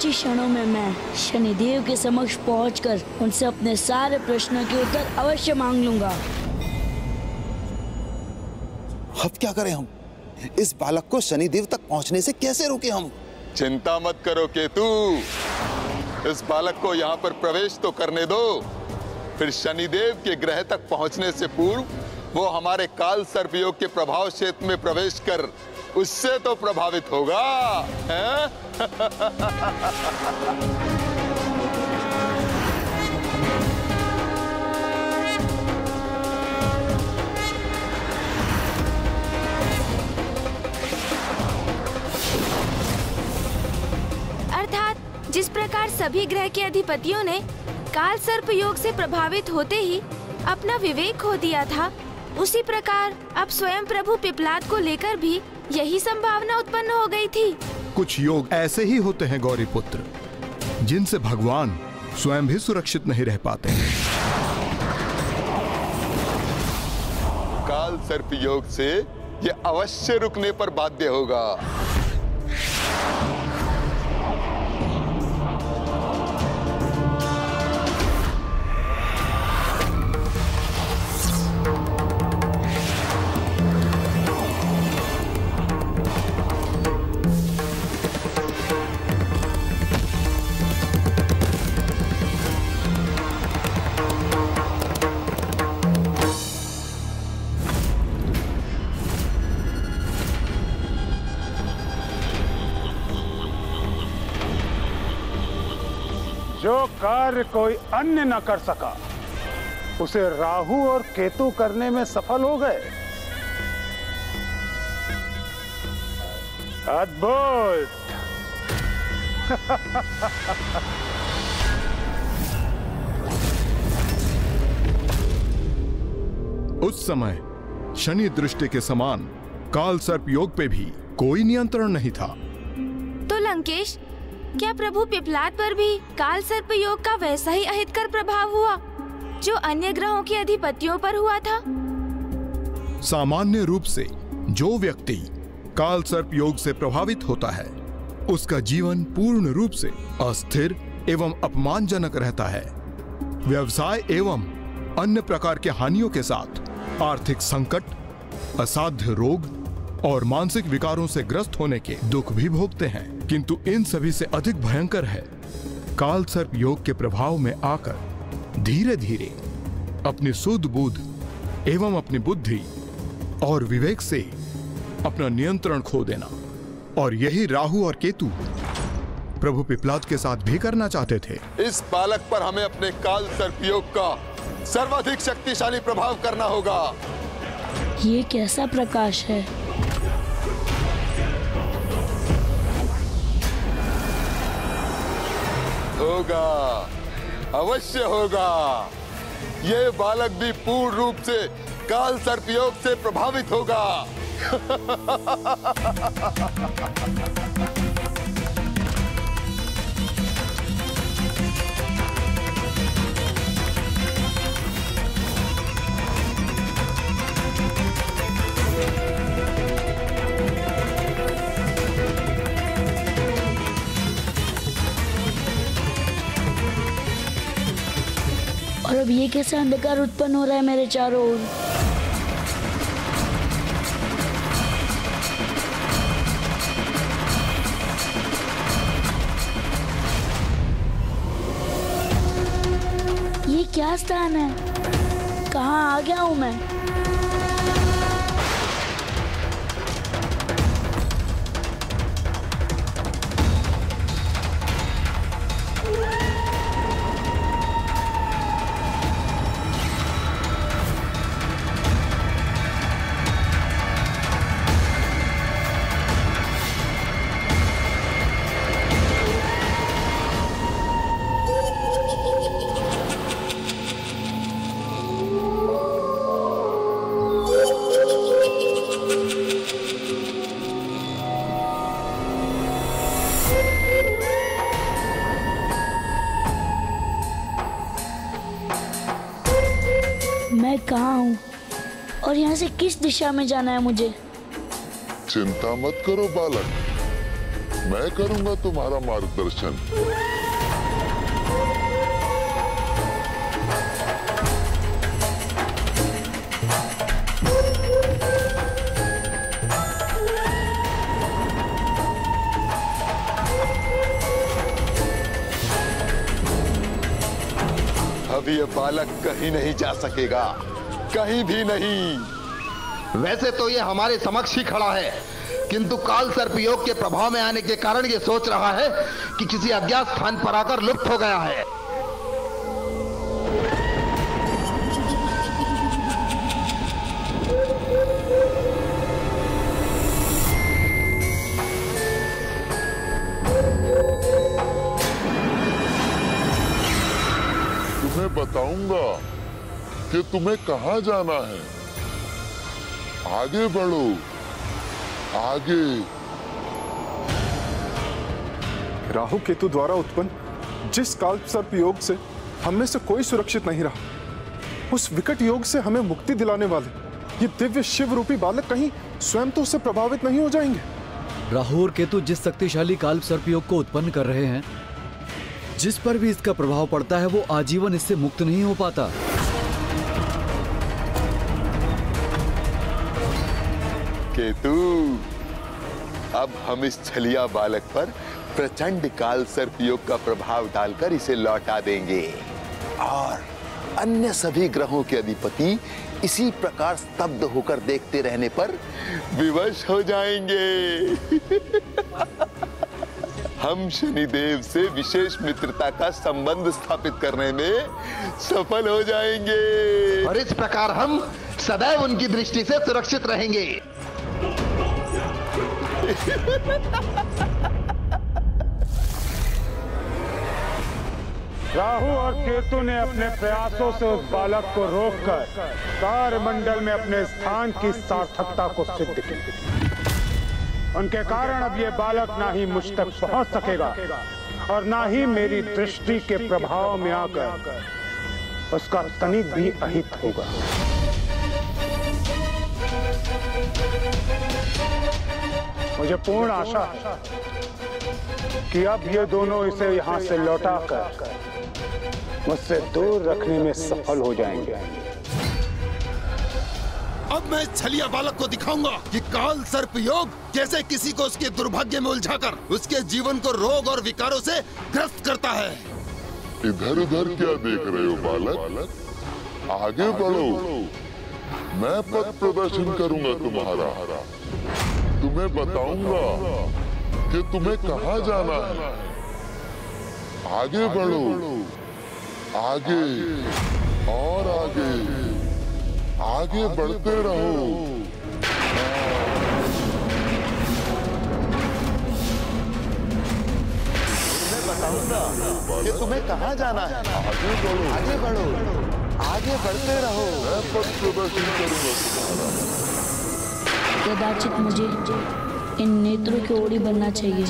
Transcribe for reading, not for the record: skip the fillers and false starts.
कुछ ही क्षणों में मैं शनिदेव के समक्ष पहुंचकर उनसे अपने सारे प्रश्नों के उत्तर अवश्य मांग लूंगा। अब क्या करें हम? इस बालक को शनिदेव तक पहुंचने से कैसे रोके हम? चिंता मत करो केतु, इस बालक को यहाँ पर प्रवेश तो करने दो, फिर शनिदेव के ग्रह तक पहुंचने से पूर्व वो हमारे काल सर्प योग के प्रभाव क्षेत्र में प्रवेश कर उससे तो प्रभावित होगा, हैं? अर्थात जिस प्रकार सभी ग्रह के अधिपतियों ने काल सर्प योग से प्रभावित होते ही अपना विवेक खो दिया था, उसी प्रकार अब स्वयं प्रभु पिपलाद को लेकर भी यही संभावना उत्पन्न हो गई थी। कुछ योग ऐसे ही होते हैं गौरी पुत्र, जिनसे भगवान स्वयं भी सुरक्षित नहीं रह पाते। काल सर्प योग से ये अवश्य रुकने पर बाध्य होगा। जो कार्य कोई अन्य न कर सका, उसे राहु और केतु करने में सफल हो गए। अद्भुत। उस समय शनि दृष्टि के समान काल सर्प योग पे भी कोई नियंत्रण नहीं था। तो लंकेश, क्या प्रभु पिपलाद पर भी काल सर्प योग का वैसा ही अहितकर प्रभाव हुआ जो अन्य ग्रहों के अधिपतियों पर हुआ था? सामान्य रूप से जो व्यक्ति काल सर्प योग से प्रभावित होता है, उसका जीवन पूर्ण रूप से अस्थिर एवं अपमानजनक रहता है। व्यवसाय एवं अन्य प्रकार के हानियों के साथ आर्थिक संकट, असाध्य रोग और मानसिक विकारों से ग्रस्त होने के दुख भी भोगते हैं। किंतु इन सभी से अधिक भयंकर है काल सर्प योग के प्रभाव में आकर धीरे धीरे अपनी सुध बुध एवं अपनी बुद्धि और विवेक से अपना नियंत्रण खो देना। और यही राहु और केतु प्रभु पिपलाद के साथ भी करना चाहते थे। इस बालक पर हमें अपने काल सर्प योग का सर्वाधिक शक्तिशाली प्रभाव करना होगा। ये कैसा प्रकाश है? होगा, अवश्य होगा। ये बालक भी पूर्ण रूप से काल सर्प योग से प्रभावित होगा। और अब ये कैसा अंधकार उत्पन्न हो रहा है मेरे चारों ओर? ये क्या स्थान है? कहाँ आ गया हूँ मैं? मैं कहाँ हूँ और यहाँ से किस दिशा में जाना है मुझे? चिंता मत करो बालक, मैं करूंगा तुम्हारा मार्गदर्शन। अब ये बालक कहीं नहीं जा सकेगा, कहीं भी नहीं। वैसे तो ये हमारे समक्ष ही खड़ा है, किंतु काल सर्प योग के प्रभाव में आने के कारण ये सोच रहा है कि किसी अज्ञात स्थान पर आकर लुप्त हो गया है। तुम्हें बताऊंगा कि तुम्हें कहां जाना है। आगे बढ़ो, आगे। राहु केतु द्वारा उत्पन्न जिस काल सर्प योग से हम में से कोई सुरक्षित नहीं रहा, उस विकट योग से हमें मुक्ति दिलाने वाले ये दिव्य शिव रूपी बालक कहीं स्वयं तो उससे प्रभावित नहीं हो जाएंगे। राहु और केतु जिस शक्तिशाली काल सर्प योग को उत्पन्न कर रहे हैं, जिस पर भी इसका प्रभाव पड़ता है वो आजीवन इससे मुक्त नहीं हो पाता। केतु, अब हम इस छलिया बालक पर प्रचंड काल सर्प योग का प्रभाव डालकर इसे लौटा देंगे और अन्य सभी ग्रहों के अधिपति इसी प्रकार स्तब्ध होकर देखते रहने पर विवश हो जाएंगे। हम शनिदेव से विशेष मित्रता का संबंध स्थापित करने में सफल हो जाएंगे और इस प्रकार हम सदैव उनकी दृष्टि से सुरक्षित रहेंगे। राहु और केतु ने अपने प्रयासों से उस बालक को रोककर तारमंडल में अपने स्थान की सार्थकता को सिद्ध किया। उनके कारण अब ये बालक ना ही मुझ तक पहुंच सकेगा और ना ही मेरी दृष्टि के प्रभाव में आकर उसका तनिक भी अहित होगा। मुझे पूर्ण आशा है कि अब ये दोनों इसे यहां से लौटाकर मुझसे दूर रखने में सफल हो जाएंगे। अब मैं छलिया बालक को दिखाऊंगा कि काल सर्प योग कैसे किसी को उसके दुर्भाग्य में उलझाकर उसके जीवन को रोग और विकारों से ग्रस्त करता है। इधर उधर क्या देख रहे हो बालक? आगे बढ़ो, मैं पथ प्रदर्शन करूंगा तुम्हारा। तुम्हें बताऊंगा कि तुम्हें कहां जाना है। आगे बढ़ो, आगे और आगे, आगे बढ़ते रहो। मैं बताऊंगा कि तुम्हें कहां जाना है। आगे बढ़ो, आगे बढ़ो, आगे बढ़ते रहो। मैं पथ प्रदर्शन करूंगा तुम्हारा। कदाचित मुझे इन नेत्रों की ओर ही बनना चाहिए।